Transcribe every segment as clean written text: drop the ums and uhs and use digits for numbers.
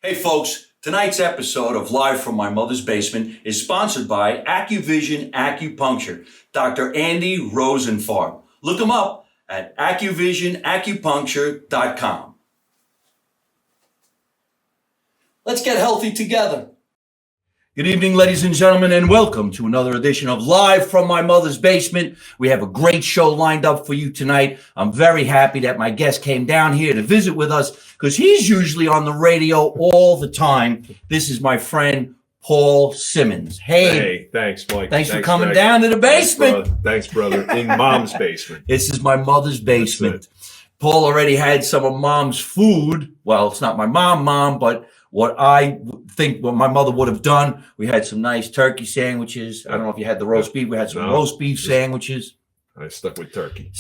Hey folks, tonight's episode of Live from My Mother's Basement is sponsored by AccuVision Acupuncture, Dr. Andy Rosenfarb. Look him up at AccuVisionAcupuncture.com. Let's get healthy together. Good evening, ladies and gentlemen, and welcome to another edition of Live from My Mother's Basement. We have a great show lined up for you tonight. I'm very happy that my guest came down here to visit with us because he's usually on the radio all the time. This is my friend, Paul Cimins. Hey, thanks, Mike. Thanks for coming Greg. Down to the basement. Thanks, brother. In Mom's basement. This is my mother's basement. Paul already had some of Mom's food. Well, it's not my mom, but what I think what my mother would have done. We had some nice turkey sandwiches. I don't know if you had the roast beef. We had some roast beef sandwiches. I stuck with turkey.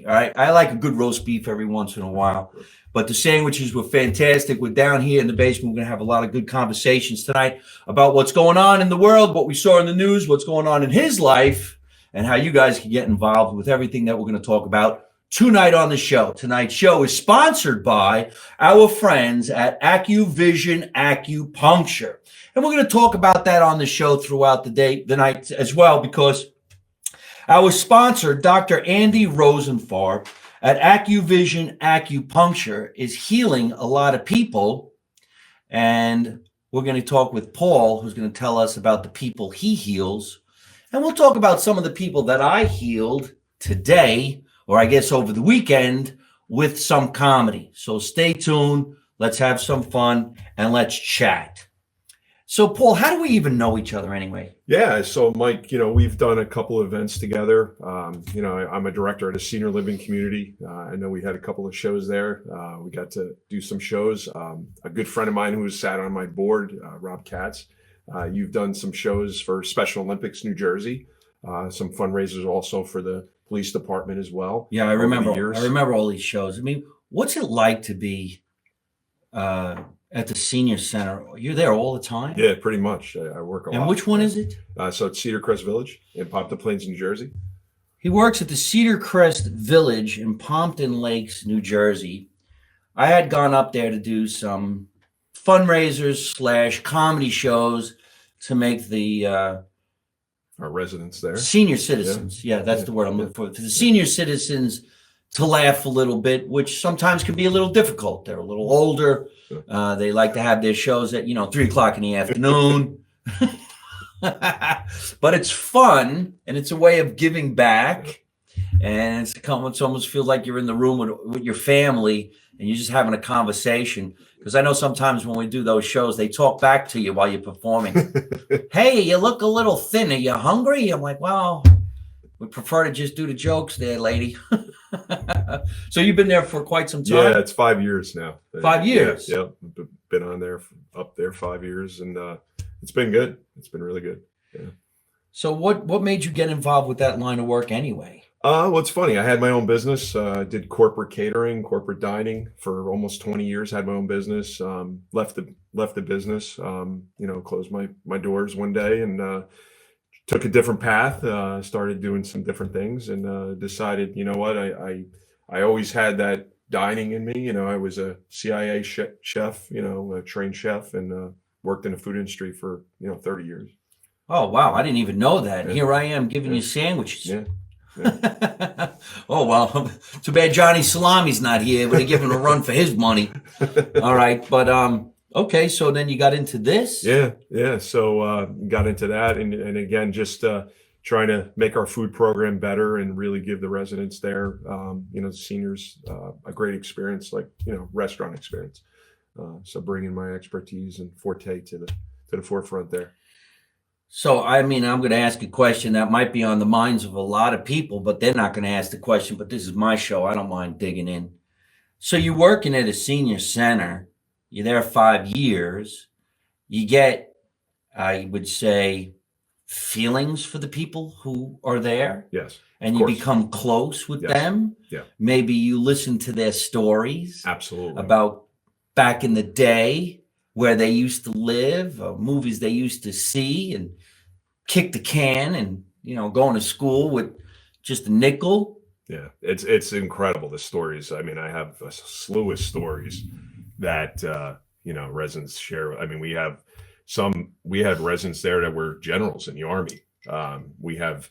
All right. I like a good roast beef every once in a while. But the sandwiches were fantastic. We're down here in the basement. We're going to have a lot of good conversations tonight about what's going on in the world, what we saw in the news, what's going on in his life, and how you guys can get involved with everything that we're going to talk about tonight on the show. Tonight's show is sponsored by our friends at AccuVision Acupuncture. And we're going to talk about that on the show throughout the night as well, because our sponsor, Dr. Andy Rosenfarb at AccuVision Acupuncture, is healing a lot of people. And we're going to talk with Paul, who's going to tell us about the people he heals. And we'll talk about some of the people that I healed today, or I guess over the weekend, with some comedy. So stay tuned. Let's have some fun and let's chat. So, Paul, how do we even know each other anyway? Yeah. So, Mike, we've done a couple of events together. I'm a director at a senior living community. I know we had a couple of shows there. We got to do some shows. A good friend of mine who sat on my board, Rob Katz, you've done some shows for Special Olympics New Jersey, some fundraisers also for the police department as well. Yeah, I remember all these shows. I mean, what's it like to be at the senior center? You're there all the time? Yeah, pretty much. I work a lot. And which one is it? So it's Cedar Crest Village in Pompton Plains, New Jersey. He works at the Cedar Crest Village in Pompton Lakes, New Jersey. I had gone up there to do some fundraisers / comedy shows to make the our residents there. Senior citizens. Yeah, that's the word I'm looking for. For the senior citizens to laugh a little bit, which sometimes can be a little difficult. They're a little older. They like to have their shows at, 3:00 in the afternoon. But it's fun, and it's a way of giving back. And it's almost feels like you're in the room with your family, and you're just having a conversation. Because I know sometimes when we do those shows, they talk back to you while you're performing. Hey, you look a little thin. Are you hungry? I'm like, well, we prefer to just do the jokes there, lady. So you've been there for quite some time? Yeah, it's 5 years now. 5 years? Yeah. Been up there 5 years, and it's been good. It's been really good. Yeah. So what made you get involved with that line of work anyway? Well, it's funny. I had my own business, did corporate catering, corporate dining for almost 20 years, had my own business, left the business, closed my doors one day and took a different path, started doing some different things and decided, you know what, I always had that dining in me. I was a CIA chef, a trained chef, and worked in the food industry for, 30 years. Oh, wow. I didn't even know that. Yeah. Here I am giving you sandwiches. Yeah. Oh, well, too bad Johnny Salami's not here. Would have given him a run for his money. All right. But, okay. So then you got into this? Yeah. So, got into that. And again, just, trying to make our food program better and really give the residents there, the seniors, a great experience, restaurant experience. So bringing my expertise and forte to the forefront there. So, I'm going to ask a question that might be on the minds of a lot of people, but they're not going to ask the question, but this is my show. I don't mind digging in. So you're working at a senior center. You're there 5 years. You get, I would say, feelings for the people who are there. Yes. And you become close with them. Yeah. Maybe you listen to their stories. Absolutely. About back in the day where they used to live, movies they used to see, and kick the can and, going to school with just a nickel. Yeah, it's incredible, the stories. I have a slew of stories that, residents share. I mean, we had residents there that were generals in the Army. We have,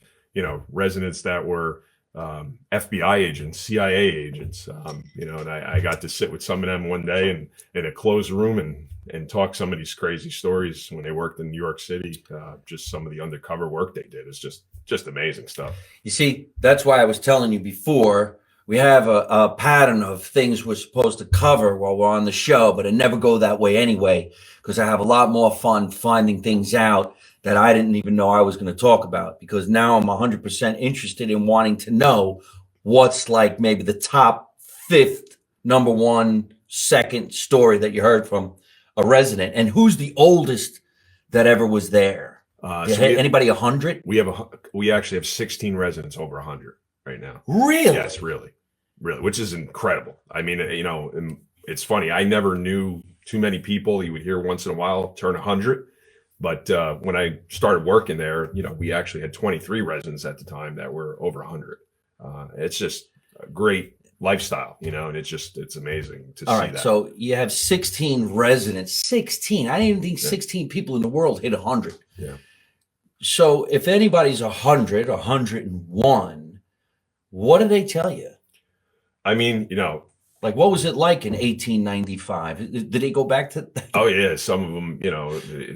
residents that were FBI agents, CIA agents, and I got to sit with some of them one day in a closed room and talk some of these crazy stories when they worked in New York City, just some of the undercover work they did. It's just amazing stuff. You see, that's why I was telling you before, we have a pattern of things we're supposed to cover while we're on the show, but it never go that way anyway, because I have a lot more fun finding things out that I didn't even know I was going to talk about, because now I'm 100% interested in wanting to know what's like maybe the top fifth, number one, second story that you heard from a resident, and who's the oldest that ever was there. Anybody 100? We actually have 16 residents over 100 right now. Really? Yes, really, which is incredible. I mean, it's funny. I never knew too many people. You would hear once in a while turn 100. But when I started working there, we actually had 23 residents at the time that were over 100. It's just a great lifestyle, and it's amazing to see that. So you have 16 residents. 16. I didn't even think 16 people in the world hit 100. Yeah. So if anybody's 100, 101, what do they tell you? I mean, like, what was it like in 1895? Did they go back to? Oh yeah, some of them,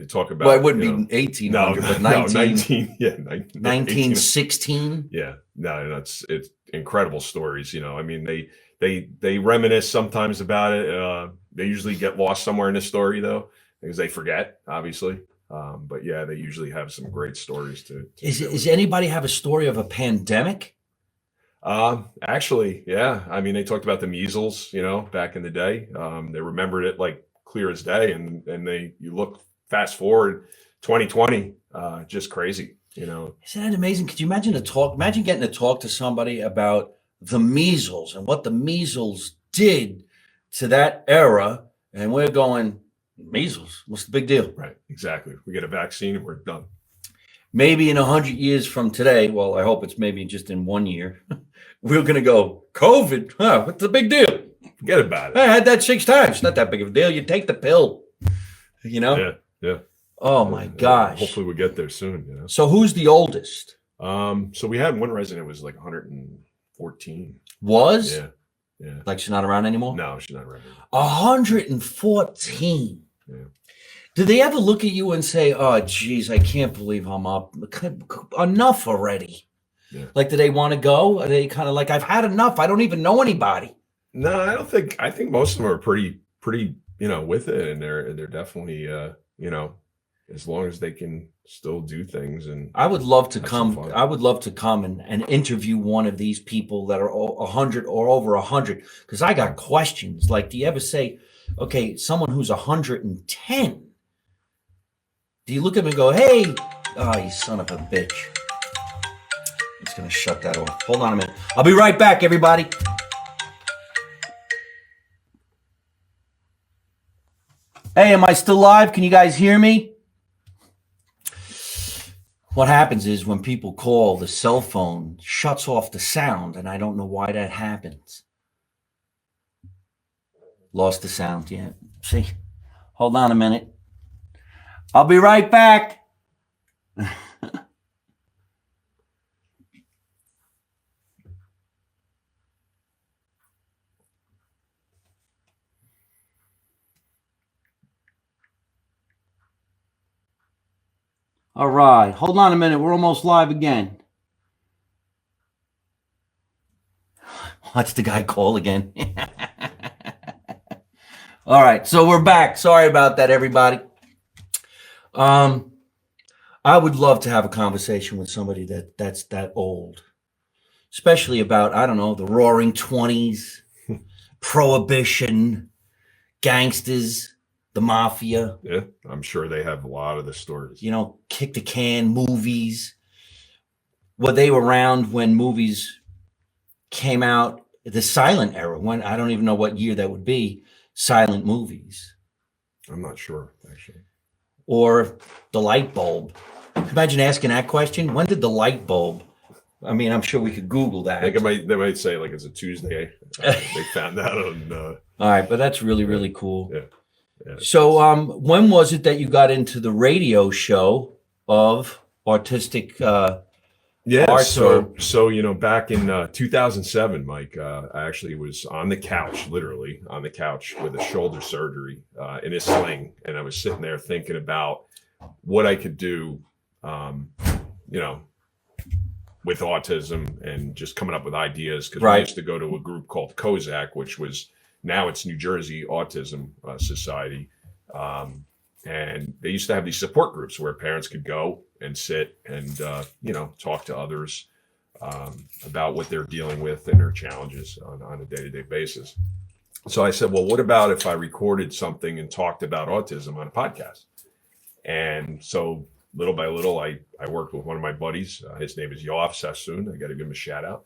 talk about. Well, it wouldn't be 1800, but 19, 1916. Yeah, no, it's incredible stories. I mean, they reminisce sometimes about it. They usually get lost somewhere in the story though, because they forget, obviously. But yeah, they usually have some great stories to Is anybody have a story of a pandemic? Actually, yeah. I mean, they talked about the measles, back in the day. They remembered it like clear as day, and you look fast forward 2020, just crazy, Isn't that amazing? Could you imagine getting to talk to somebody about the measles and what the measles did to that era, and we're going, measles, what's the big deal? Right, exactly. We get a vaccine and we're done. Maybe in 100 years from today, well, I hope it's maybe just in 1 year, we're going to go, COVID, what's the big deal? Forget about it. I had that 6 times. It's not that big of a deal. You take the pill, Yeah. Oh, my gosh. Hopefully we get there soon, So who's the oldest? So we had one resident was like 114. Was? Yeah. Like she's not around anymore? No, she's not around anymore. 114. Yeah. Did they ever look at you and say, "Oh, geez, I can't believe I'm up. Enough already"? Yeah. Like, do they want to go? Are they kind of like, "I've had enough. I don't even know anybody"? No, I don't think. I think most of them are pretty, with it, and they're definitely, as long as they can still do things. And I would love to come. I would love to come and interview one of these people that are 100 or over 100, because I got questions. Like, do you ever say, okay, someone who's 110? Do you look at them and go, hey, oh, you son of a bitch. I'm just going to shut that off. Hold on a minute. I'll be right back, everybody. Hey, am I still live? Can you guys hear me? What happens is when people call, the cell phone shuts off the sound, and I don't know why that happens. Lost the sound, yeah. See? Hold on a minute. I'll be right back. All right. Hold on a minute. We're almost live again. Watch the guy call again. All right. So we're back. Sorry about that, everybody. I would love to have a conversation with somebody that's that old, especially about, I don't know, the roaring 20s, prohibition, gangsters, the mafia. Yeah, I'm sure they have a lot of the stories. Kick the can movies. Were they around when movies came out, the silent era, when I don't even know what year that would be, silent movies? I'm not sure, actually. Or the light bulb. Imagine asking that question. When did the light bulb? I mean, I'm sure we could Google that. I think they might say like it's a Tuesday. They found that on. All right, but that's really, really cool. Yeah. So, when was it that you got into the radio show of autistic arts? So back in 2007, Mike, I actually was on the couch, literally on the couch with a shoulder surgery in a sling, and I was sitting there thinking about what I could do, you know, with autism, and just coming up with ideas, because we used to go to a group called COSAC, which was, now it's New Jersey Autism Society. And they used to have these support groups where parents could go and sit and, talk to others about what they're dealing with and their challenges on a day-to-day basis. So I said, well, what about if I recorded something and talked about autism on a podcast? And so little by little, I worked with one of my buddies. His name is Yoav Sassoon. I got to give him a shout out.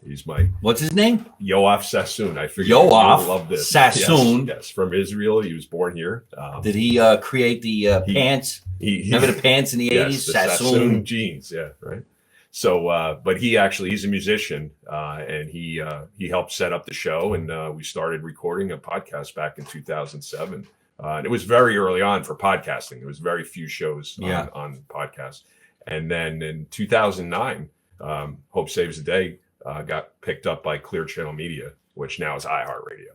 He's what's his name? Yoav Sassoon. I figured Yoav love this. Sassoon. Yes, from Israel. He was born here. Did he create the pants? Remember the pants in the 80s? The Sassoon jeans. Yeah, right. So, but he's a musician, and he helped set up the show, and we started recording a podcast back in 2007. And it was very early on for podcasting. There was very few shows on podcasts. And then in 2009, Hope Saves the Day got picked up by Clear Channel Media, which now is iHeartRadio.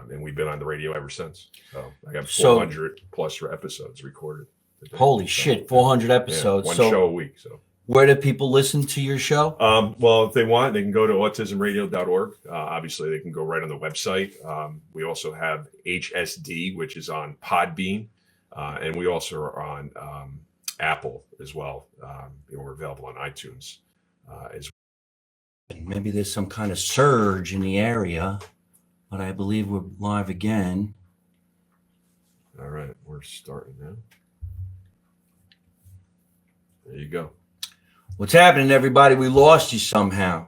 And we've been on the radio ever since. So I got 400 plus episodes recorded. Holy shit, 400 episodes. One show a week. So where do people listen to your show? Well, if they want, they can go to autismradio.org. Obviously, they can go right on the website. We also have HSD, which is on Podbean. And we also are on Apple as well. We're available on iTunes as well. Maybe there's some kind of surge in the area, but I believe we're live again. All right, we're starting now. There you go. What's happening, everybody? We lost you somehow.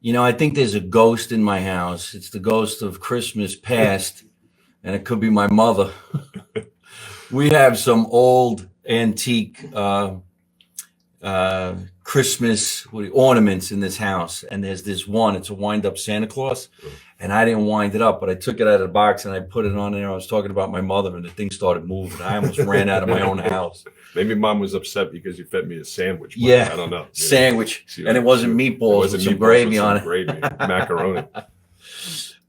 I think there's a ghost in my house. It's the ghost of Christmas past, and it could be my mother. We have some old antique Christmas ornaments in this house, and there's this one. It's a wind-up Santa Claus, and I didn't wind it up, but I took it out of the box and I put it on there. I was talking about my mother, and the thing started moving. I almost ran out of my own house. Maybe Mom was upset because you fed me a sandwich. Yeah, I don't know. Sandwich, and it wasn't meatballs with some gravy on it. Gravy, macaroni.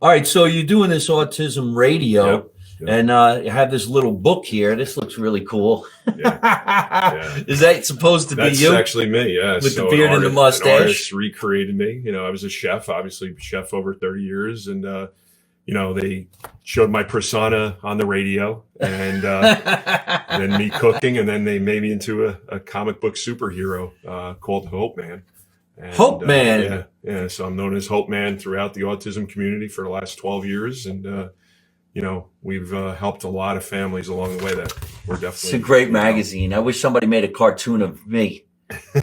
All right, so you're doing this autism radio. Yep. And you have this little book here. This looks really cool. Yeah. Is that supposed to be you? That's actually me, yeah. With the beard and the mustache? An artist recreated me. I was a chef, obviously chef over 30 years. And, they showed my persona on the radio and then me cooking. And then they made me into a comic book superhero called Hope Man. And, Hope Man? Yeah. So I'm known as Hope Man throughout the autism community for the last 12 years. And, we've helped a lot of families along the way that we're definitely. It's a great magazine. I wish somebody made a cartoon of me.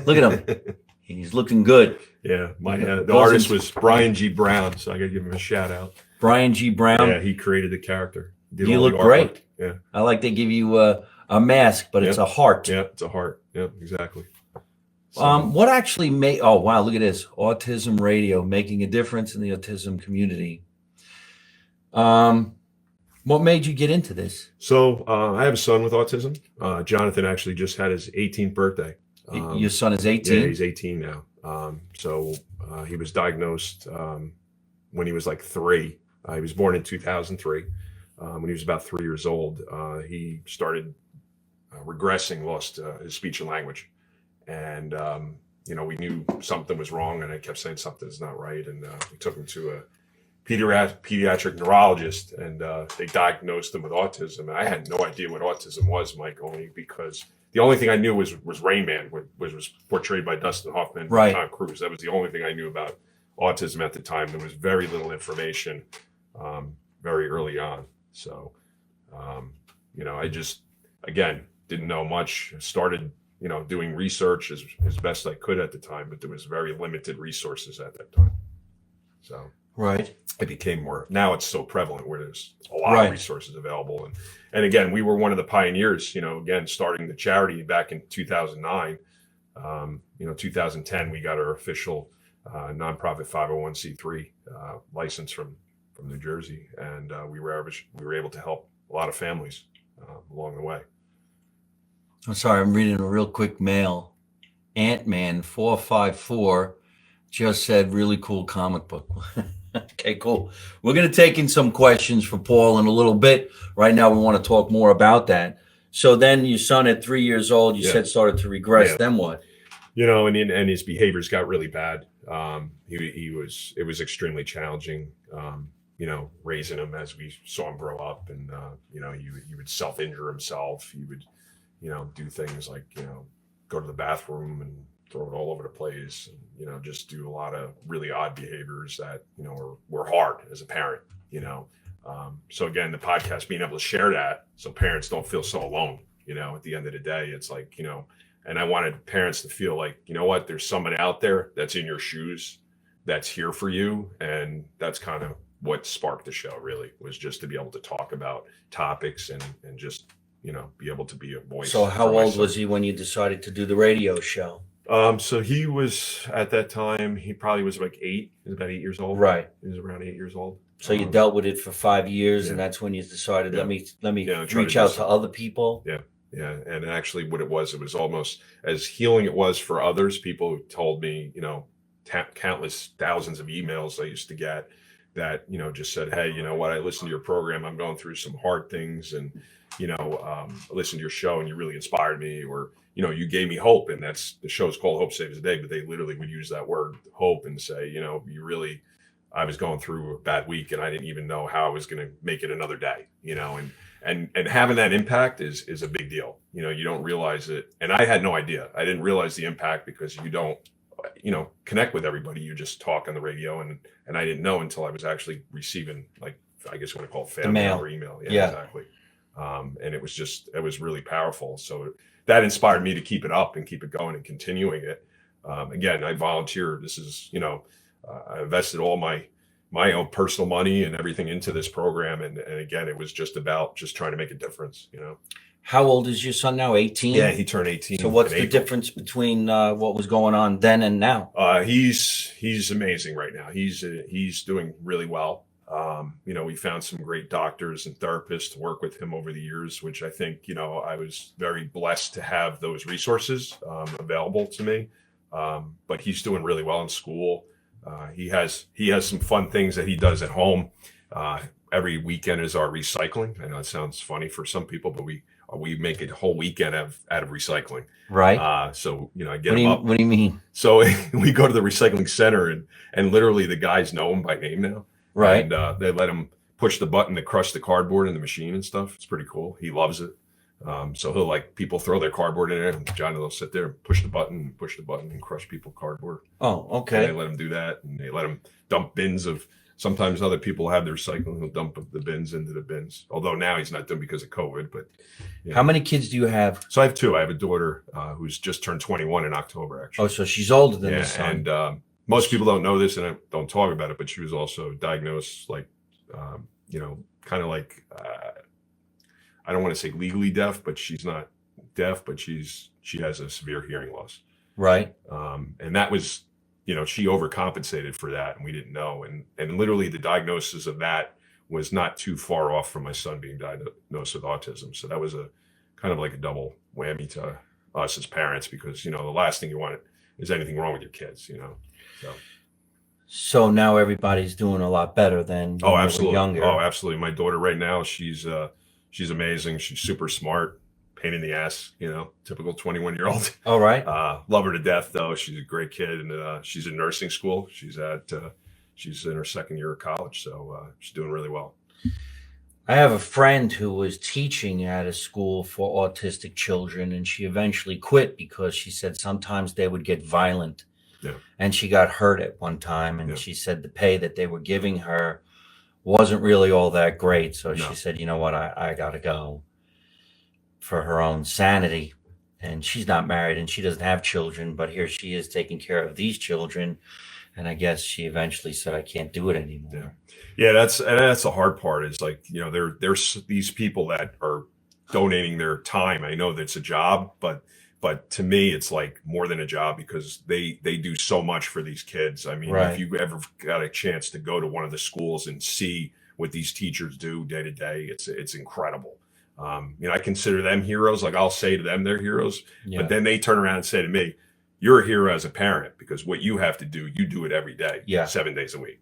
Look at him. He's looking good. Yeah. The artist was Brian G. Brown, so I got to give him a shout out. Brian G. Brown? Yeah, he created the character. You look great. Yeah. I like they give you a mask, but it's a heart. Yeah, it's a heart. Yeah, exactly. So, what actually made, oh, wow, look at this. Autism Radio, making a difference in the autism community. What made you get into this? So I have a son with autism. Jonathan actually just had his 18th birthday. Your son is 18? Yeah, he's 18 now. So he was diagnosed when he was like 3. He was born in 2003. When he was about 3 years old, he started regressing, lost his speech and language. And, we knew something was wrong, and I kept saying something's not right. And we took him to a pediatric neurologist, and they diagnosed him with autism. And I had no idea what autism was, Mike, only because the only thing I knew was Rain Man, which was portrayed by Dustin Hoffman and Tom Cruise. That was the only thing I knew about autism at the time. There was very little information very early on. So, I just, again, didn't know much. Started, doing research as best I could at the time, but there was very limited resources at that time. So. Right. It became more, now it's so prevalent where there's a lot of resources available. And again, we were one of the pioneers, again, starting the charity back in 2009. 2010, we got our official nonprofit 501c3 license from New Jersey. And we were able to help a lot of families along the way. I'm sorry, I'm reading a real quick mail. Ant-Man 454 just said really cool comic book. Okay, cool. We're going to take in some questions for Paul in a little bit. Right now, we want to talk more about that. So then your son at 3 years old, you Yeah. said started to regress. Yeah. Then what? You know, and his behaviors got really bad. It was extremely challenging. You know, raising him as we saw him grow up, and you know, he would self-injure himself. He would, you know, do things like, you know, go to the bathroom and throw it all over the place, and, you know, just do a lot of really odd behaviors that, you know, were hard as a parent, you know. So again, the podcast, being able to share that so parents don't feel so alone, you know, at the end of the day, it's like, you know, and I wanted parents to feel like, you know what, there's somebody out there that's in your shoes, that's here for you. And that's kind of what sparked the show, really, was just to be able to talk about topics and just, you know, be able to be a voice. So how for my old son. was he when you decided to do the radio show? So he was, at that time, he probably was like 8. He was about 8 years old. Right. He was around 8 years old. So you dealt with it for 5 years, and Yeah. that's when you decided, Yeah. let me Yeah, try reach to out do to other people. Yeah. Yeah. And actually what it was almost as healing it was for others. People who told me, you know, countless thousands of emails I used to get that, you know, just said, hey, you know what, I listened to your program. I'm going through some hard things, and, you know, I listened to your show and you really inspired me, or, you know, you gave me hope. And that's, the show's called Hope Saves the Day, but they literally would use that word hope and say, you know, you really, I was going through a bad week and I didn't even know how I was going to make it another day, you know, and having that impact is a big deal. You know, you don't realize it. And I had no idea. I didn't realize the impact because you don't, you know, connect with everybody. You just talk on the radio, and I didn't know until I was actually receiving, like, I guess what I call fan mail or email. Yeah, exactly. And it was really powerful. So that inspired me to keep it up and keep it going and continuing it. Again, I volunteer. This is, you know, I invested all my own personal money and everything into this program. And again, it was just about just trying to make a difference, you know. How old is your son now? 18? Yeah, he turned 18. So what's in the April. difference between what was going on then and now? He's amazing right now. He's doing really well. You know, we found some great doctors and therapists to work with him over the years, which I think, you know, I was very blessed to have those resources available to me. But he's doing really well in school. He has some fun things that he does at home. Every weekend is our recycling. I know it sounds funny for some people, but we make a whole weekend out of recycling. Right. So, you know, I get him up. What do you mean? So we go to the recycling center, and literally the guys know him by name now. Right. And they let him push the button to crush the cardboard in the machine and stuff. It's pretty cool. He loves it. So he'll, like, people throw their cardboard in there, and Johnny will sit there and push the button and crush people's cardboard. Oh, And okay. they let him do that, and they let him dump bins of. Sometimes other people have their recycling. He'll dump the bins into the bins. Although now he's not doing because of COVID. But you know. How many kids do you have? So I have 2. I have a daughter who's just turned 21 in October, actually. Oh, so she's older than Yeah, the son. and most people don't know this, and I don't talk about it. But she was also diagnosed, like, you know, kind of like, I don't want to say legally deaf, but she's not deaf, but she has a severe hearing loss. Right. And that was, you know, she overcompensated for that, and we didn't know. And literally the diagnosis of that was not too far off from my son being diagnosed with autism. So that was a kind of like a double whammy to us as parents, because, you know, the last thing you want is anything wrong with your kids, you know. So now everybody's doing a lot better than when Oh, they were absolutely. younger. Oh, absolutely. My daughter right now, she's amazing. She's super smart, pain in the ass, you know, typical 21-year-old. All right. Love her to death, though. She's a great kid, and she's in nursing school. She's in her second year of college, so she's doing really well. I have a friend who was teaching at a school for autistic children, and she eventually quit because she said sometimes they would get violent. Yeah. And she got hurt at one time, and Yeah. she said the pay that they were giving her wasn't really all that great. So No. she said, you know what, I got to go for her own sanity. And she's not married and she doesn't have children, but here she is taking care of these children. And I guess she eventually said, I can't do it anymore. Yeah, that's the hard part. Is, like, you know, there's these people that are donating their time. I know that's a job, but to me, it's like more than a job, because they do so much for these kids. I mean, Right. if you ever got a chance to go to one of the schools and see what these teachers do day to day. It's incredible. I consider them heroes. Like I'll say to them, they're heroes, but then they turn around and say to me, "You're a hero as a parent because what you have to do, you do it every day, 7 days a week."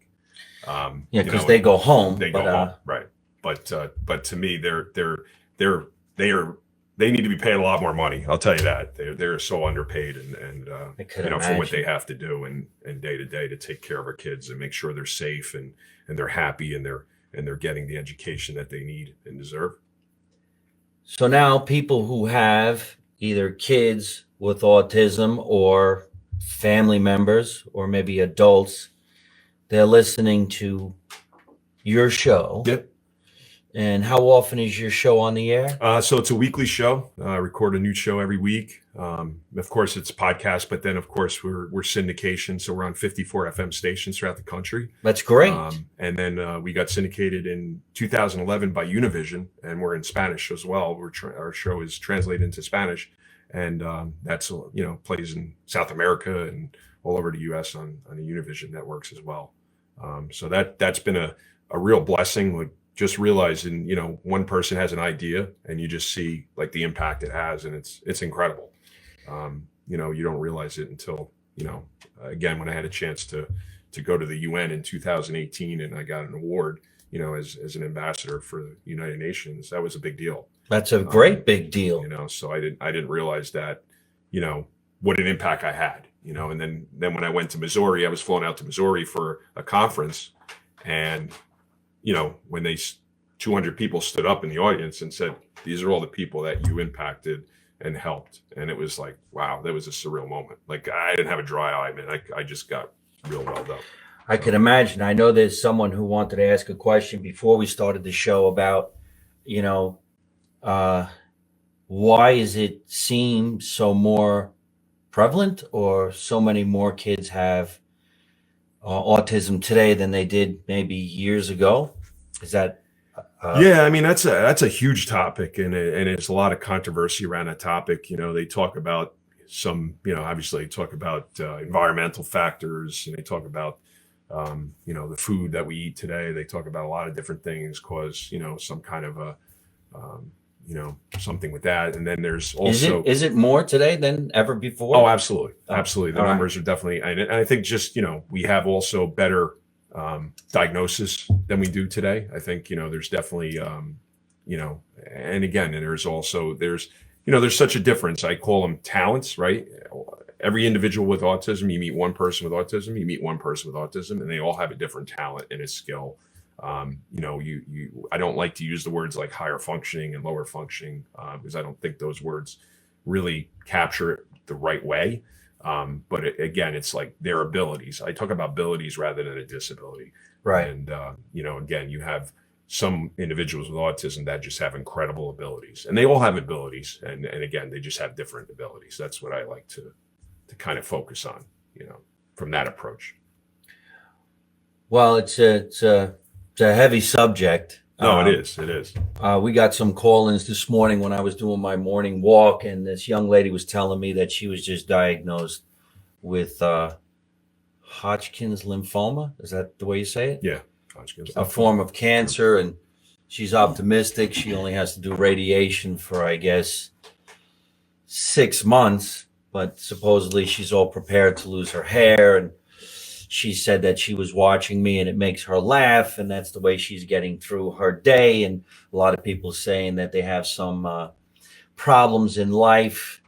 Because they go home. They go home, right? But to me, they need to be paid a lot more money. I'll tell you that they're so underpaid, and for what they have to do and day to day to take care of our kids and make sure they're safe and they're happy and they're getting the education that they need and deserve. So now people who have either kids with autism or family members or maybe adults, they're listening to your show. Yep. And how often is your show on the air? So it's a weekly show. I record a new show every week. Of course, it's podcast, but then of course we're syndication, so we're on 54 FM stations throughout the country. That's great. And then we got syndicated in 2011 by Univision, and we're in Spanish as well. Our show is translated into Spanish, and that's plays in South America and all over the U.S. on the Univision networks as well. So that's been a real blessing. Like, just realizing, one person has an idea and you just see like the impact it has, and it's incredible. You don't realize it until, again, when I had a chance to go to the UN in 2018 and I got an award, as an ambassador for the United Nations, that was a big deal. That's a great big deal. So I didn't realize that, what an impact I had, and then when I went to Missouri, I was flown out to Missouri for a conference, and when 200 people stood up in the audience and said, "These are all the people that you impacted and helped." And it was like, wow, that was a surreal moment. Like I didn't have a dry eye, man. I just got real welled up. I can imagine. I know there's someone who wanted to ask a question before we started the show about, why is it seem so more prevalent or so many more kids have autism today than they did maybe years ago? Is that yeah, I mean that's a huge topic, and it's a lot of controversy around that topic. They talk about some, obviously they talk about environmental factors, and they talk about the food that we eat today. They talk about a lot of different things cause some kind of a something with that. And then there's also is it more today than ever before? Oh, absolutely. The numbers are definitely, and I think just we have also better diagnosis than we do today. I think there's definitely and again, and there's such a difference. I call them talents, right? Every individual with autism, you meet one person with autism, and they all have a different talent and a skill. I don't like to use the words like higher functioning and lower functioning because I don't think those words really capture it the right way. But again, it's like their abilities. I talk about abilities rather than a disability. Right. And, again, you have some individuals with autism that just have incredible abilities, and they all have abilities. And again, they just have different abilities. That's what I like to kind of focus on, from that approach. Well, it's a heavy subject. No, it is. It is. We got some call-ins this morning when I was doing my morning walk, and this young lady was telling me that she was just diagnosed with Hodgkin's lymphoma. Is that the way you say it? Yeah, Hodgkin's. A form of cancer, and she's optimistic. She only has to do radiation for, I guess, 6 months, but supposedly she's all prepared to lose her hair, and she said that she was watching me and it makes her laugh, and that's the way she's getting through her day. And a lot of people saying that they have some problems in life,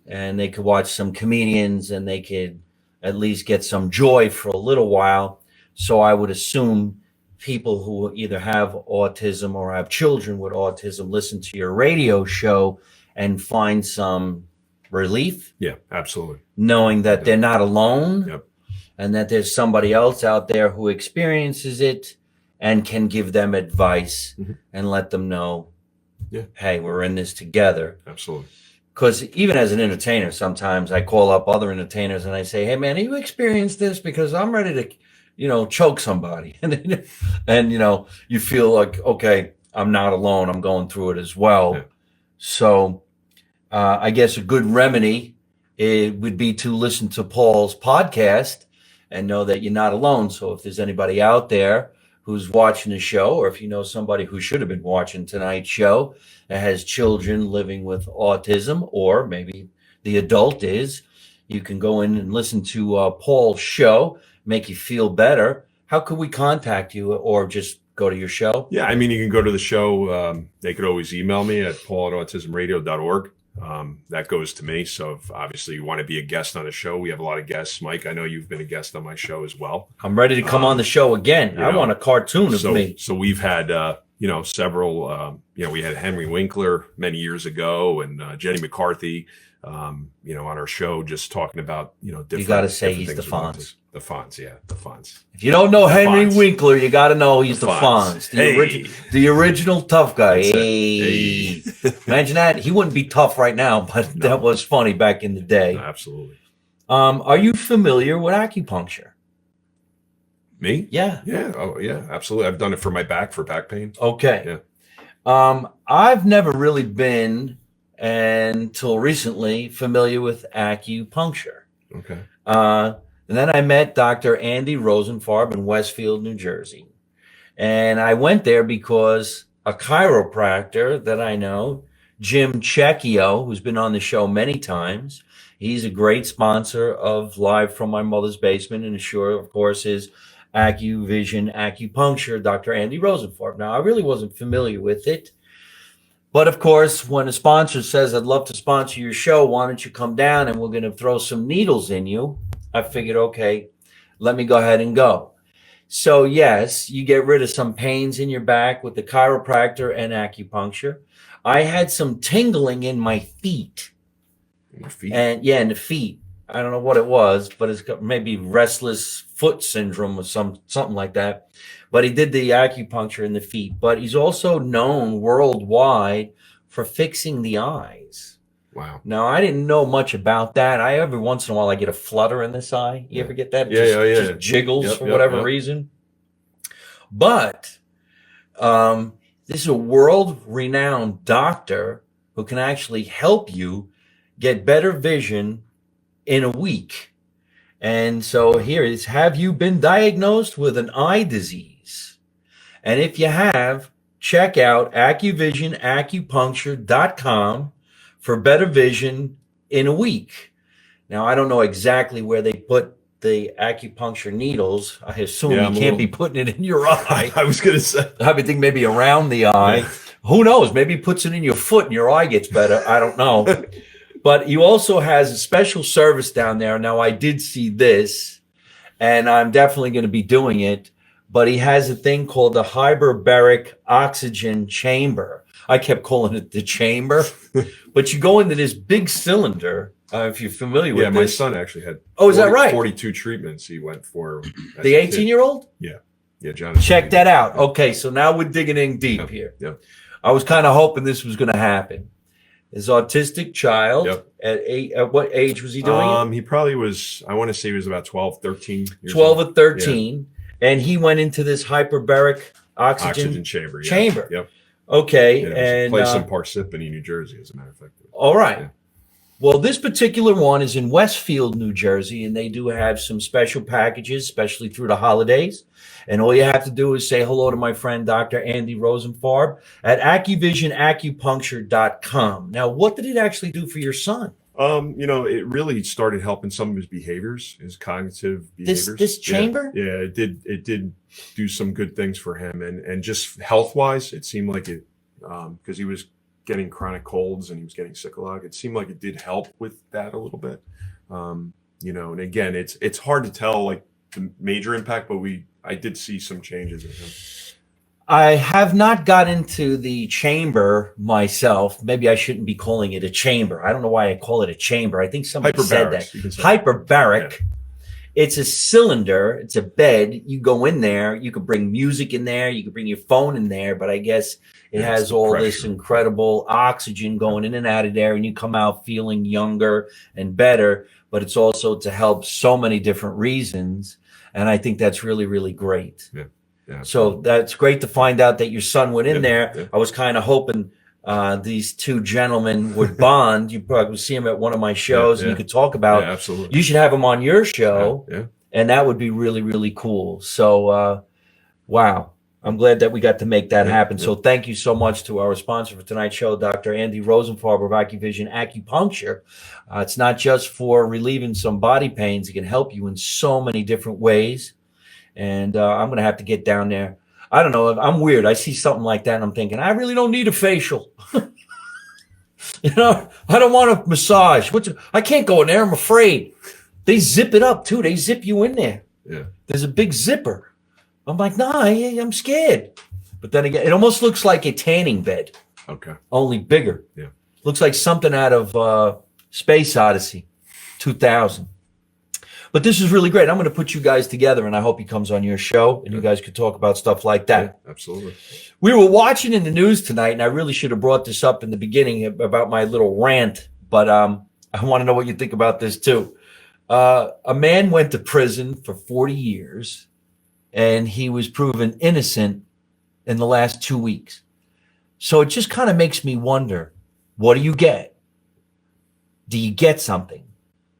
and they could watch some comedians and they could at least get some joy for a little while. So I would assume people who either have autism or have children with autism listen to your radio show and find some relief. Yeah, absolutely. Knowing that they're not alone. Yep. And that there's somebody else out there who experiences it and can give them advice and let them know, hey, we're in this together. Absolutely. Because even as an entertainer, sometimes I call up other entertainers and I say, hey, man, have you experienced this? Because I'm ready to, choke somebody. And you feel like, okay, I'm not alone. I'm going through it as well. Yeah. So I guess a good remedy it would be to listen to Paul's podcast and know that you're not alone. So if there's anybody out there who's watching the show, or if you know somebody who should have been watching tonight's show that has children living with autism, or maybe the adult is, you can go in and listen to Paul's show, make you feel better. How could we contact you, or just go to your show? Yeah, I mean, you can go to the show. They could always email me at paul@autismradio.org. That goes to me. So if obviously you want to be a guest on the show, we have a lot of guests. Mike, I know you've been a guest on my show as well. I'm ready to come on the show again. I want a cartoon of me. So we've had, several, we had Henry Winkler many years ago, and Jenny McCarthy, on our show, just talking about, different. You got to say different he's the things with Fonz. autism. The Fonz, yeah, the Fonz. If you don't know Henry Fonz. Winkler, you got to know he's the Fonz. Fonz. The original tough guy. Hey. Imagine that. He wouldn't be tough right now, but that was funny back in the day. Absolutely. Are you familiar with acupuncture? Me? Yeah. Yeah. Oh, yeah. Absolutely. I've done it for my back, for back pain. Okay. Yeah. I've never really been, until recently, familiar with acupuncture. Okay. And then I met Dr. Andy Rosenfarb in Westfield, New Jersey. And I went there because a chiropractor that I know, Jim Checchio, who's been on the show many times, he's a great sponsor of Live from My Mother's Basement, and sure, of course, is AcuVision Acupuncture, Dr. Andy Rosenfarb. Now, I really wasn't familiar with it. But of course, when a sponsor says, I'd love to sponsor your show, why don't you come down and we're going to throw some needles in you? I figured, okay, let me go ahead and go. So yes, you get rid of some pains in your back with the chiropractor and acupuncture. I had some tingling in my feet. In your feet? And yeah, in the feet. I don't know what it was, but it's got maybe restless foot syndrome or something like that. But he did the acupuncture in the feet. But he's also known worldwide for fixing the eyes. Wow. Now, I didn't know much about that. Every once in a while, I get a flutter in this eye. You ever get that? It just jiggles for whatever reason. But this is a world-renowned doctor who can actually help you get better vision in a week. And so here is, have you been diagnosed with an eye disease? And if you have, check out AcuVisionAcupuncture.com for better vision in a week. Now, I don't know exactly where they put the acupuncture needles. I assume you can't be putting it in your eye. I was going to say. I would think maybe around the eye. Yeah. Who knows? Maybe he puts it in your foot and your eye gets better. I don't know. But he also has a special service down there. Now, I did see this, and I'm definitely going to be doing it. But he has a thing called the hyperbaric oxygen chamber. I kept calling it the chamber. But you go into this big cylinder, if you're familiar with this. Yeah, my son actually had is that right? 42 treatments he went for. The 18-year-old? Yeah. Yeah, John. Check that out. Okay, so now we're digging in deep here. Yeah. I was kind of hoping this was going to happen. His autistic child, at what age was he doing it? He probably was, I want to say he was about 12, 13. 12 or 13. Yeah. And he went into this hyperbaric oxygen chamber. Chamber. Yep. Okay. And place in Parsippany, New Jersey, as a matter of fact. All right. Yeah. Well, this particular one is in Westfield, New Jersey, and they do have some special packages, especially through the holidays. And all you have to do is say hello to my friend, Dr. Andy Rosenfarb at AcuVisionAcupuncture.com. Now, what did it actually do for your son? It really started helping some of his behaviors, his cognitive behaviors. This chamber? Yeah, it did do some good things for him. And just health-wise, it seemed like it, because he was getting chronic colds and he was getting sick a lot. It seemed like it did help with that a little bit. And again, it's hard to tell like the major impact, but I did see some changes in him. I have not got into the chamber myself. Maybe I shouldn't be calling it a chamber. I don't know why I call it a chamber. I think somebody said that. Hyperbaric. Yeah. It's a cylinder. It's a bed. You go in there. You could bring music in there. You could bring your phone in there. But I guess it has all this incredible oxygen going in and out of there. And you come out feeling younger and better. But it's also to help so many different reasons. And I think that's really, really great. Yeah. Yeah, so that's great to find out that your son went in there. Yeah. I was kind of hoping these two gentlemen would bond. You probably would see him at one of my shows and you could talk about. Yeah, absolutely. You should have him on your show, and that would be really, really cool. So Wow. I'm glad that we got to make that Yeah, happen. yeah. So thank you so much to our sponsor for tonight's show, Dr. Andy Rosenfarb of AccuVision Acupuncture. It's not just for relieving some body pains. It can help you in so many different ways. And I'm going to have to get down there. I don't know. I'm weird. I see something like that and I'm thinking, I really don't need a facial. You know, I don't want a massage. I can't go in there. I'm afraid. They zip it up too. They zip you in there. Yeah. There's a big zipper. I'm like, nah, I'm scared. But then again, it almost looks like a tanning bed, Okay. only bigger. Yeah. Looks like something out of Space Odyssey 2000. But this is really great. I'm going to put you guys together, and I hope he comes on your show, and you guys could talk about stuff like that. Yeah, absolutely. We were watching in the news tonight, and I really should have brought this up in the beginning about my little rant, but I want to know what you think about this too. A man went to prison for 40 years, and he was proven innocent in the last 2 weeks. So it just kind of makes me wonder, what do you get? Do you get something?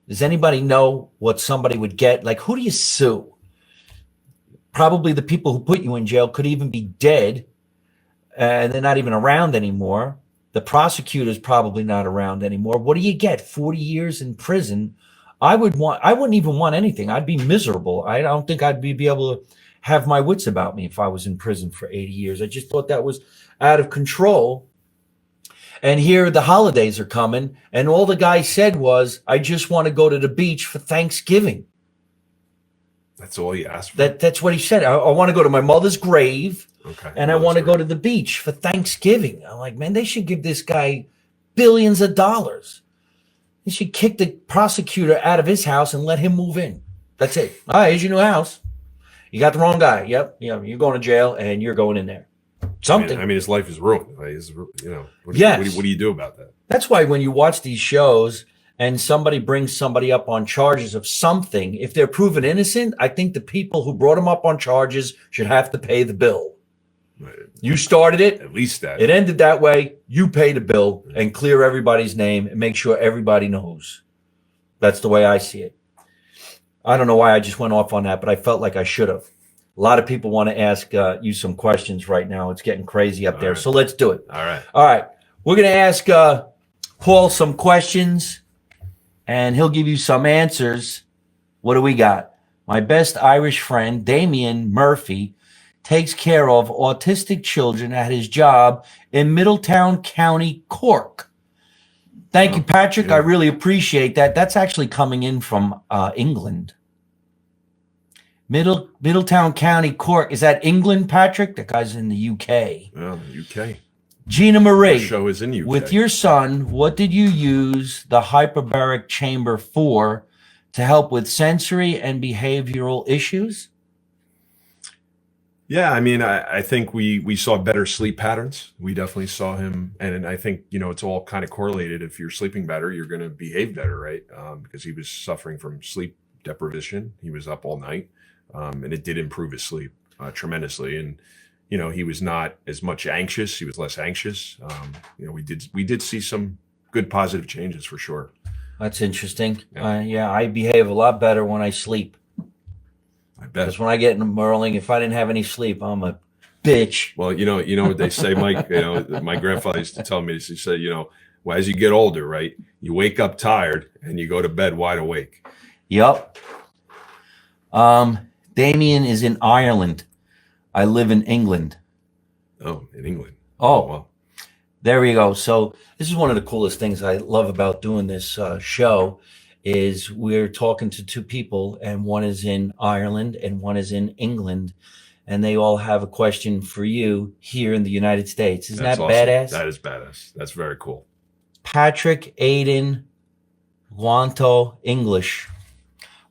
Does anybody know what somebody would get? Like, who do you sue? Probably the people who put you in jail could even be dead, and they're not even around anymore. The prosecutor's probably not around anymore. What do you get? 40 years in prison. I wouldn't even want anything. I'd be miserable. I don't think I'd be able to have my wits about me if I was in prison for 80 years. I just thought that was out of control. And here the holidays are coming, and all the guy said was, I just want to go to the beach for Thanksgiving. That's all you asked for? That's what he said. I want to go to my mother's grave, Okay. and I want to go to the beach for Thanksgiving. I'm like, man, they should give this guy billions of dollars. They should kick the prosecutor out of his house and let him move in. That's it. All right, here's your new house. You got the wrong guy. Yep. You're going to jail, and you're going in there. Something. I mean, his life is ruined. Like, what do you do about that? That's why when you watch these shows and somebody brings somebody up on charges of something, if they're proven innocent, I think the people who brought them up on charges should have to pay the bill. Right. You started it. At least that. It ended that way. You pay the bill and clear everybody's name and make sure everybody knows. That's the way I see it. I don't know why I just went off on that, but I felt like I should have. A lot of people want to ask you some questions right now. It's getting crazy up there. Right. So let's do it. All right. All right. We're going to ask Paul some questions, and he'll give you some answers. What do we got? My best Irish friend, Damien Murphy, takes care of autistic children at his job in Middletown County, Cork. Thank you, Patrick. Yeah. I really appreciate that. That's actually coming in from England. Middletown County, Cork. Is that England, Patrick? That guy's in the UK. Oh, the UK. Gina The Marie. show is in UK. With your son, what did you use the hyperbaric chamber for to help with sensory and behavioral issues? Yeah, I mean, I think we saw better sleep patterns. We definitely saw him, and I think it's all kind of correlated. If you're sleeping better, you're going to behave better, right? Because he was suffering from sleep deprivation. He was up all night, and it did improve his sleep tremendously. And he was not as much anxious. He was less anxious. We did see some good positive changes for sure. That's interesting. Yeah. I behave a lot better when I sleep. I bet. Because when I get in the morning, if I didn't have any sleep, I'm a bitch. Well, you know what they say, Mike. My grandfather used to tell me this. He said, well, as you get older, right, you wake up tired and you go to bed wide awake. Yep. Damien is in Ireland. I live in England. Oh, in England. Oh, well. There we go. So this is one of the coolest things I love about doing this show is we're talking to two people, and one is in Ireland and one is in England, and they all have a question for you here in the United States. Isn't that awesome. badass? That is badass. That's very cool. Patrick Aiden Guanto English.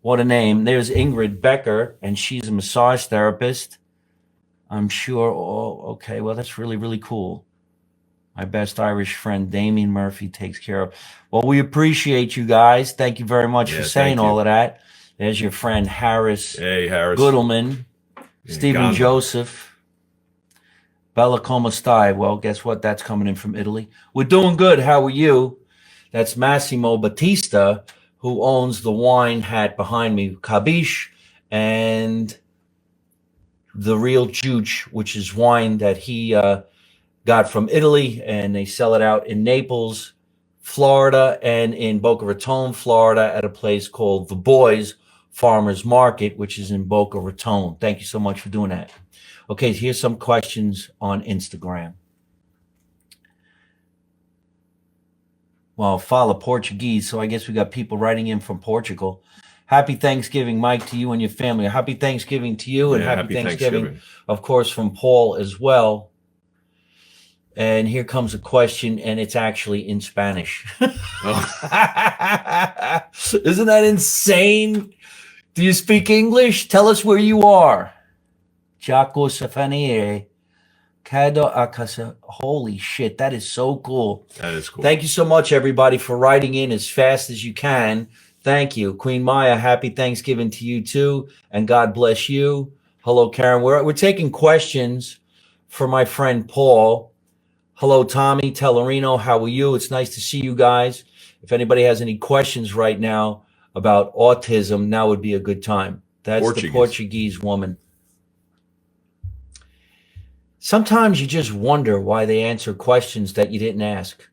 What a name. There's Ingrid Becker, and she's a massage therapist. I'm sure. Oh, okay. Well, that's really, really cool. My best Irish friend, Damien Murphy, takes care of. Well, we appreciate you guys. Thank you very much for saying all of that. There's your friend Harris. Hey, Harris. Goodelman. Stephen Gonzo. Joseph. Bella Como Stai. Well, guess what? That's coming in from Italy. We're doing good. How are you? That's Massimo Battista, who owns the wine hat behind me, Kabish. And the real Juice, which is wine that he got from Italy, and they sell it out in Naples, Florida, and in Boca Raton, Florida, at a place called The Boys Farmers Market, which is in Boca Raton. Thank you so much for doing that. Okay, here's some questions on Instagram. Well, fala Portuguese, so I guess we got people writing in from Portugal. Happy Thanksgiving, Mike, to you and your family. Happy Thanksgiving to you, and happy Thanksgiving, of course, from Paul as well. And here comes a question, and it's actually in Spanish. Oh. Isn't that insane? Do you speak English? Tell us where you are. Jaco Safanire. Cado Acasa. Holy shit, that is so cool. That is cool. Thank you so much, everybody, for writing in as fast as you can. Thank you. Queen Maya, happy Thanksgiving to you, too. And God bless you. Hello, Karen. We're taking questions for my friend Paul. Hello, Tommy, Tellerino. How are you? It's nice to see you guys. If anybody has any questions right now about autism, now would be a good time. That's the Portuguese woman. Sometimes you just wonder why they answer questions that you didn't ask.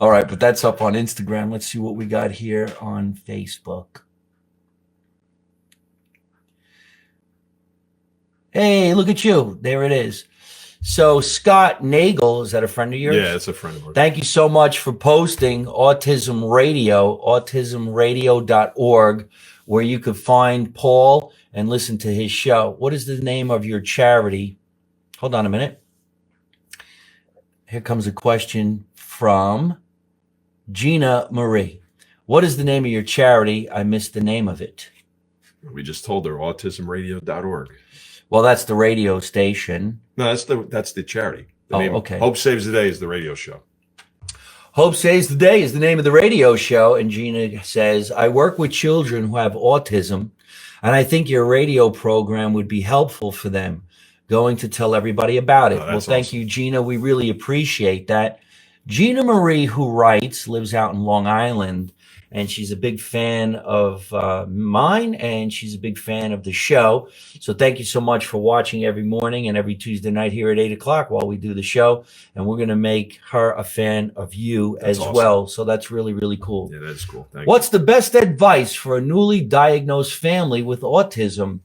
All right, but that's up on Instagram. Let's see what we got here on Facebook. Hey, look at you. There it is. So Scott Nagel, is that a friend of yours? Yeah, it's a friend of ours. Thank you so much for posting Autism Radio, autismradio.org, where you could find Paul and listen to his show. What is the name of your charity? Hold on a minute. Here comes a question from Gina Marie. What is the name of your charity? I missed the name of it. We just told her, autismradio.org. Well, that's the radio station. No, that's the charity. The name, okay. Hope Saves the Day is the radio show. Hope Saves the Day is the name of the radio show. And Gina says, I work with children who have autism, and I think your radio program would be helpful for them. Going to tell everybody about it. Well, thank you, Gina. We really appreciate that. Gina Marie, who writes, lives out in Long Island, and she's a big fan of mine, and she's a big fan of the show. So thank you so much for watching every morning and every Tuesday night here at 8 o'clock while we do the show. And we're going to make her a fan of you as well. So that's really, really cool. Yeah, that's cool. Thank What's the best advice for a newly diagnosed family with autism?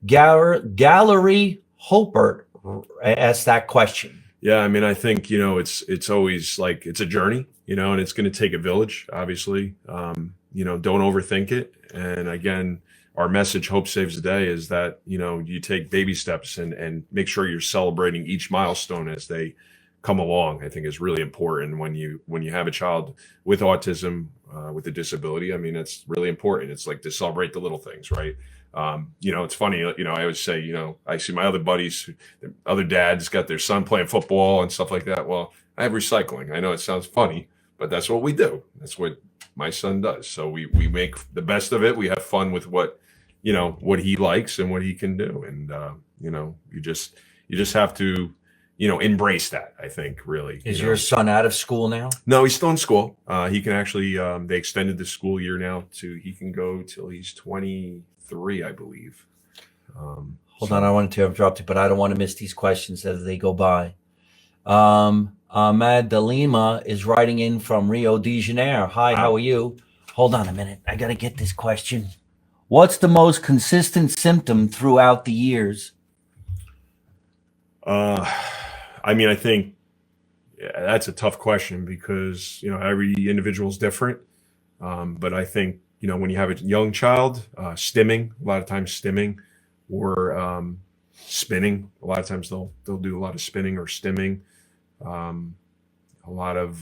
Gallery Hopert asked that question. Yeah, I mean, I think, it's always like, it's a journey, and it's going to take a village, obviously. Don't overthink it. And again, our message, Hope Saves the Day, is that, you take baby steps and make sure you're celebrating each milestone as they come along. I think is really important when you have a child with autism, with a disability. I mean, it's really important. It's like to celebrate the little things, right? It's funny, I always say, I see my other buddies, other dads got their son playing football and stuff like that. Well, I have recycling. I know it sounds funny, but that's what we do. That's what my son does. So we make the best of it. We have fun with what he likes and what he can do. And, you just have to, embrace that, I think, really. Is your son out of school now? No, he's still in school. He can actually, they extended the school year now he can go till he's 23, I believe. Hold on, I wanted to interrupt you, but I don't want to miss these questions as they go by. Ahmad Dalima is writing in from Rio de Janeiro. Hi, how are you? Hold on a minute. I got to get this question. What's the most consistent symptom throughout the years? I mean, I think that's a tough question because, every individual is different. But I think, when you have a young child, stimming, a lot of times stimming, or spinning. A lot of times they'll do a lot of spinning or stimming. A lot of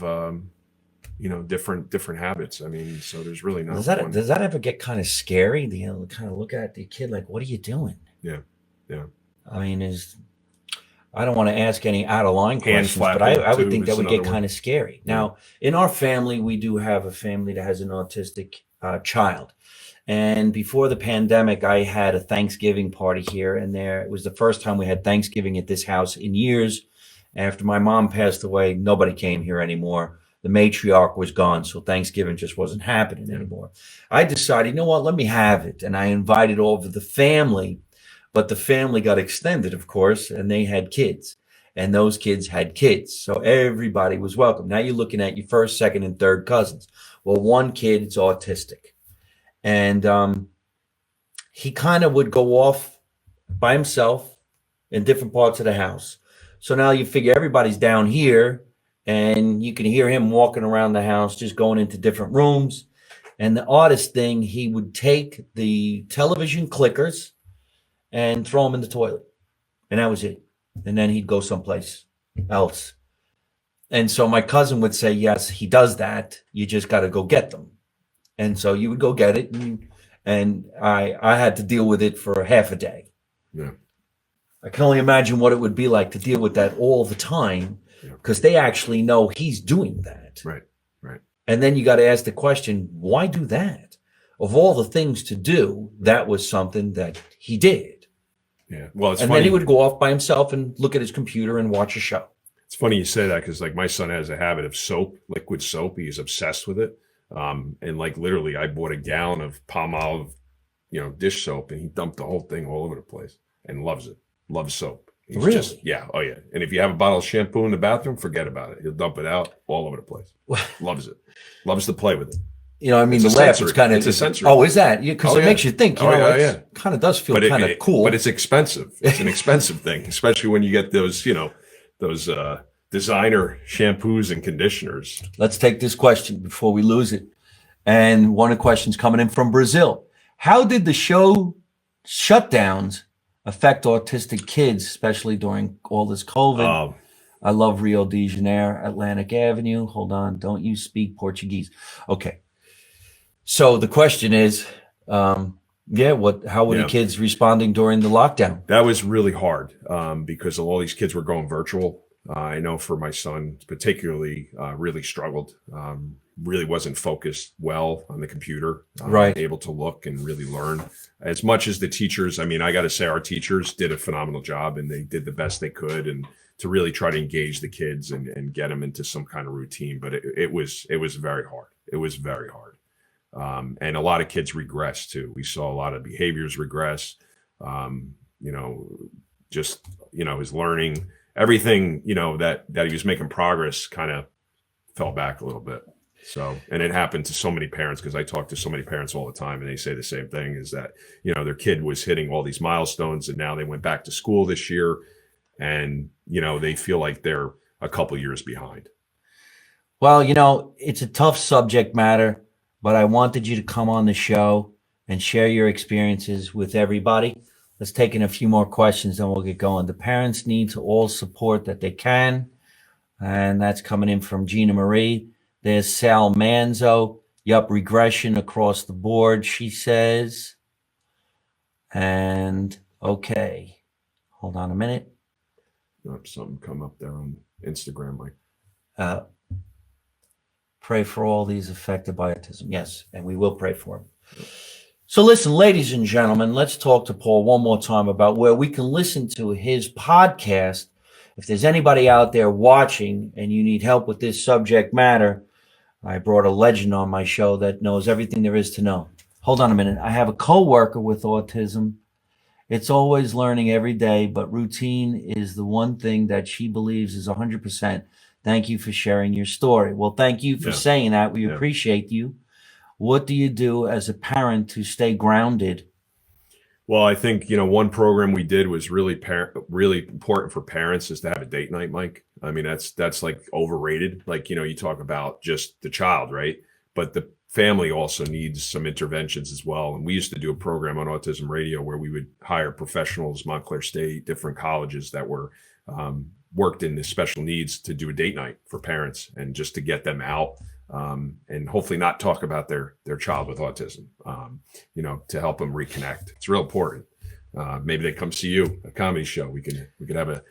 different habits. I mean, so there's really not. Does that ever get kind of scary? Kind of look at the kid like, what are you doing? Yeah. I mean, I don't want to ask any out of line questions, but I would think that would get kind of scary. Now, in our family, we do have a family that has an autistic child. And before the pandemic, I had a Thanksgiving party here, and it was the first time we had Thanksgiving at this house in years. After my mom passed away, nobody came here anymore. The matriarch was gone, so Thanksgiving just wasn't happening anymore. I decided, you know what, let me have it. And I invited over the family, but the family got extended, of course, and they had kids. And those kids had kids. So everybody was welcome. Now you're looking at your first, second, and third cousins. Well, one kid is autistic. And he kind of would go off by himself in different parts of the house. So now you figure everybody's down here, and you can hear him walking around the house, just going into different rooms. And the oddest thing, he would take the television clickers and throw them in the toilet. And that was it. And then he'd go someplace else. And so my cousin would say, yes, he does that. You just got to go get them. And so you would go get it. And I had to deal with it for half a day. Yeah. I can only imagine what it would be like to deal with that all the time, because they actually know he's doing that. Right. Right. And then you got to ask the question, why do that? Of all the things to do, that was something that he did. Yeah. Well, it's and funny. Then he would go off by himself and look at his computer and watch a show. It's funny you say that, because like my son has a habit of soap, liquid soap. He's obsessed with it. And like literally I bought a gallon of Palmolive, dish soap, and he dumped the whole thing all over the place and loves it. Loves soap. He's really? Yeah. Oh yeah. And if you have a bottle of shampoo in the bathroom, forget about it. He'll dump it out all over the place. Loves it. Loves to play with it. The laugh is kind of, it's a sensory. Oh, is that? Because it makes you think, it kind of does feel kind of cool. But it's expensive. It's an expensive thing, especially when you get those designer shampoos and conditioners. Let's take this question before we lose it. And one of the questions coming in from Brazil. How did the show shutdowns affect autistic kids, especially during all this COVID? I love Rio de Janeiro, Atlantic Avenue. Hold on. Don't you speak Portuguese? Okay. So the question is, how were the kids responding during the lockdown? That was really hard because all these kids were going virtual. I know for my son particularly, really struggled. Really wasn't focused well on the computer, right? Able to look and really learn as much as the teachers. I mean, I got to say our teachers did a phenomenal job, and they did the best they could, and to really try to engage the kids and get them into some kind of routine. But it was very hard. It was very hard. And a lot of kids regress too. We saw a lot of behaviors regress, his learning, everything, that he was making progress kind of fell back a little bit. So, and it happened to so many parents, because I talk to so many parents all the time, and they say the same thing, is that, their kid was hitting all these milestones, and now they went back to school this year, and, they feel like they're a couple years behind. Well, it's a tough subject matter, but I wanted you to come on the show and share your experiences with everybody. Let's take in a few more questions, and we'll get going. The parents need to all support that they can. And that's coming in from Gina Marie. There's Sal Manzo. Yup, regression across the board, she says. And okay, hold on a minute. Something come up there on Instagram, like. Pray for all these affected by autism. Yes, and we will pray for them. So listen, ladies and gentlemen, let's talk to Paul one more time about where we can listen to his podcast. If there's anybody out there watching and you need help with this subject matter, I brought a legend on my show that knows everything there is to know. Hold on a minute. I have a coworker with autism. It's always learning every day, but routine is the one thing that she believes is 100%. Thank you for sharing your story. Well, thank you for saying that. We appreciate you. What do you do as a parent to stay grounded? Well, I think, one program we did was really important for parents, is to have a date night, Mike. I mean, that's like overrated. Like, you talk about just the child, right? But the family also needs some interventions as well. And we used to do a program on Autism Radio where we would hire professionals, Montclair State, different colleges that were worked in the special needs, to do a date night for parents, and just to get them out. And hopefully not talk about their child with autism, to help them reconnect. It's real important. Maybe they come see you, a comedy show. We could have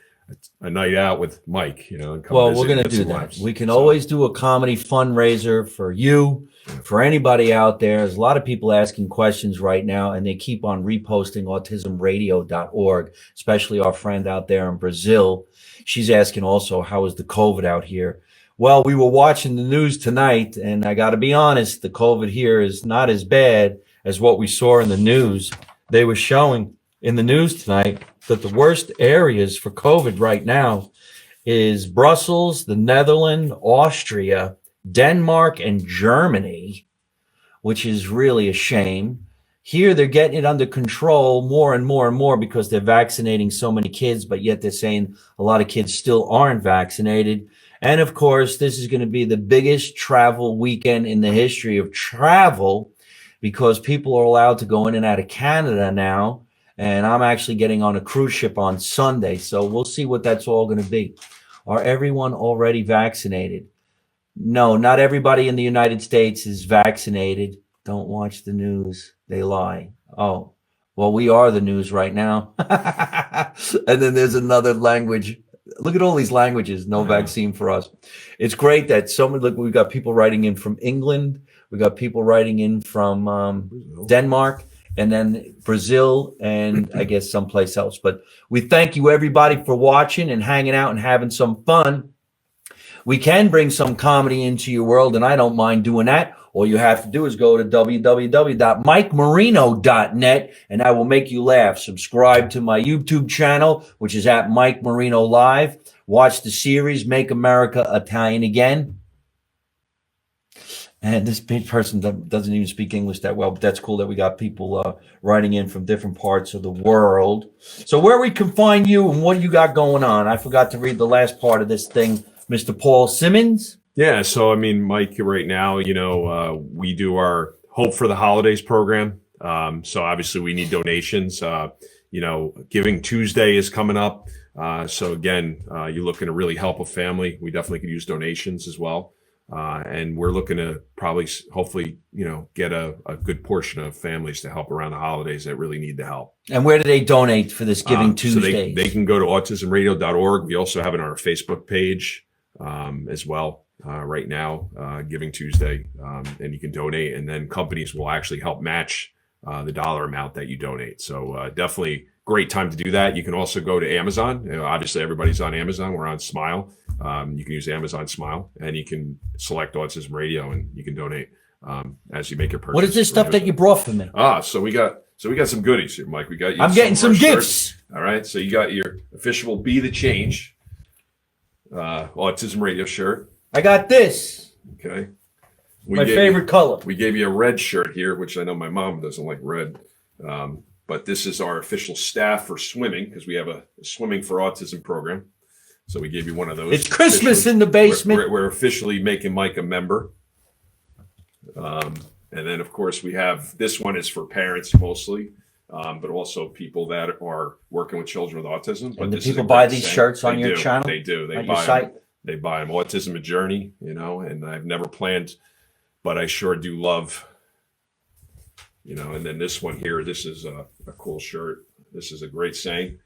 a night out with Mike, and come Well, visit we're going and to get do some that. laughs. We can So, always do a comedy fundraiser for you, for anybody out there. There's a lot of people asking questions right now, and they keep on reposting autismradio.org, especially our friend out there in Brazil. She's asking also, how is the COVID out here? Well, we were watching the news tonight, and I got to be honest, the COVID here is not as bad as what we saw in the news. They were showing in the news tonight that the worst areas for COVID right now is Brussels, the Netherlands, Austria, Denmark, and Germany, which is really a shame. Here, they're getting it under control more and more and more because they're vaccinating so many kids, but yet they're saying a lot of kids still aren't vaccinated. And of course, this is going to be the biggest travel weekend in the history of travel because people are allowed to go in and out of Canada now. And I'm actually getting on a cruise ship on Sunday. So we'll see what that's all going to be. Are everyone already vaccinated? No, not everybody in the United States is vaccinated. Don't watch the news. They lie. Oh, well, we are the news right now. And then there's another language. Look at all these languages. No vaccine for us. It's great that look, we've got people writing in from England. We got people writing in from Denmark, and then Brazil, and I guess someplace else. But we thank you, everybody, for watching and hanging out and having some fun. We can bring some comedy into your world, and I don't mind doing that. All you have to do is go to www.mikemarino.net, and I will make you laugh. Subscribe to my YouTube channel, which is at Mike Marino Live. Watch the series, Make America Italian Again. And this person doesn't even speak English that well, but that's cool that we got people writing in from different parts of the world. So where we can find you and what you got going on. I forgot to read the last part of this thing, Mr. Paul Cimins. Yeah. So, I mean, Mike, right now, we do our Hope for the Holidays program. So obviously we need donations. Giving Tuesday is coming up. So again, you're looking to really help a family. We definitely could use donations as well. And we're looking to hopefully, get a good portion of families to help around the holidays that really need the help. And where do they donate for this Giving Tuesday? So they can go to autismradio.org. We also have it on our Facebook page as well right now, Giving Tuesday. And you can donate, and then companies will actually help match the dollar amount that you donate. So definitely great time to do that. You can also go to Amazon. Obviously, everybody's on Amazon. We're on Smile. You can use Amazon Smile, and you can select Autism Radio, and you can donate as you make your purchase. What is this stuff that you brought for me? So we got some goodies here, Mike. We got you. I'm getting some gifts. All right. So you got your official Be the Change Autism Radio shirt. I got this. Okay. My favorite color. We gave you a red shirt here, which I know my mom doesn't like red. But this is our official staff for swimming, because we have a swimming for autism program. So we gave you one of those. It's Christmas in the basement. We're officially making Mike a member. And then, of course, we have this one is for parents mostly, but also people that are working with children with autism. But do people buy these shirts on your channel? They do. They buy them. They buy them. Autism a Journey, and I've never planned, but I sure do love. And then this one here, this is a cool shirt. This is a great saying.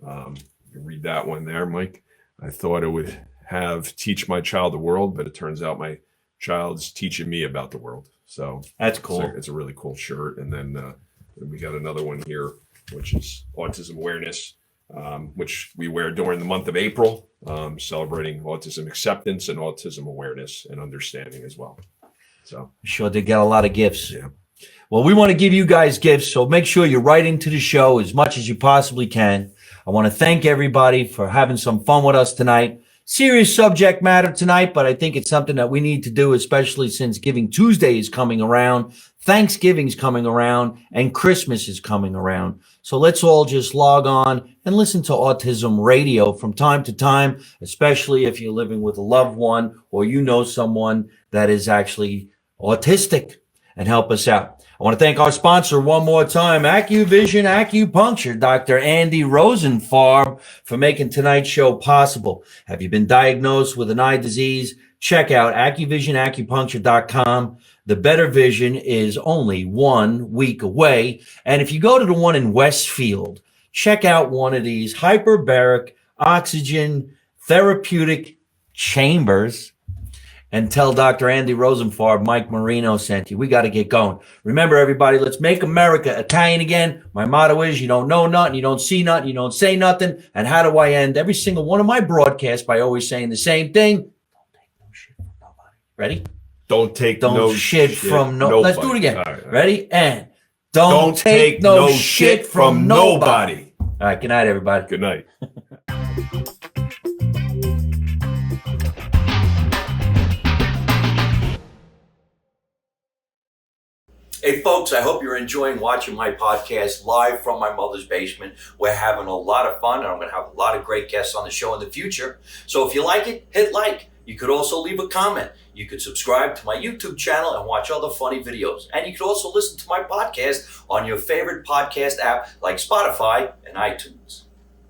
You can read that one there, Mike. I thought it would have teach my child the world, but it turns out my child's teaching me about the world. So that's cool. It's a really cool shirt. And then we got another one here, which is autism awareness, which we wear during the month of April, celebrating autism acceptance and autism awareness and understanding as well. So sure they get a lot of gifts. Yeah. Well, we want to give you guys gifts, so make sure you write into the show as much as you possibly can. I want to thank everybody for having some fun with us tonight. Serious subject matter tonight, but I think it's something that we need to do, especially since Giving Tuesday is coming around, Thanksgiving's coming around, and Christmas is coming around. So let's all just log on and listen to Autism Radio from time to time, especially if you're living with a loved one or you know someone that is actually autistic, and help us out. I want to thank our sponsor one more time, AccuVision Acupuncture, Dr. Andy Rosenfarb, for making tonight's show possible. Have you been diagnosed with an eye disease? Check out AccuVisionAcupuncture.com. The better vision is only 1 week away. And if you go to the one in Westfield, check out one of these hyperbaric oxygen therapeutic chambers, and tell Dr. Andy Rosenfarb Mike Marino sent you. We got to get going. Remember, everybody, let's make America Italian again. My motto is you don't know nothing, you don't see nothing, you don't say nothing. And how do I end every single one of my broadcasts? By always saying the same thing. Don't take no shit from nobody. Ready? Don't take Don't no shit from nobody. Let's do it again. All right. Ready? And Don't take no shit from nobody. All right. Good night, everybody. Good night. Hey, folks, I hope you're enjoying watching my podcast live from my mother's basement. We're having a lot of fun, and I'm going to have a lot of great guests on the show in the future. So if you like it, hit like. You could also leave a comment. You could subscribe to my YouTube channel and watch other funny videos. And you could also listen to my podcast on your favorite podcast app like Spotify and iTunes.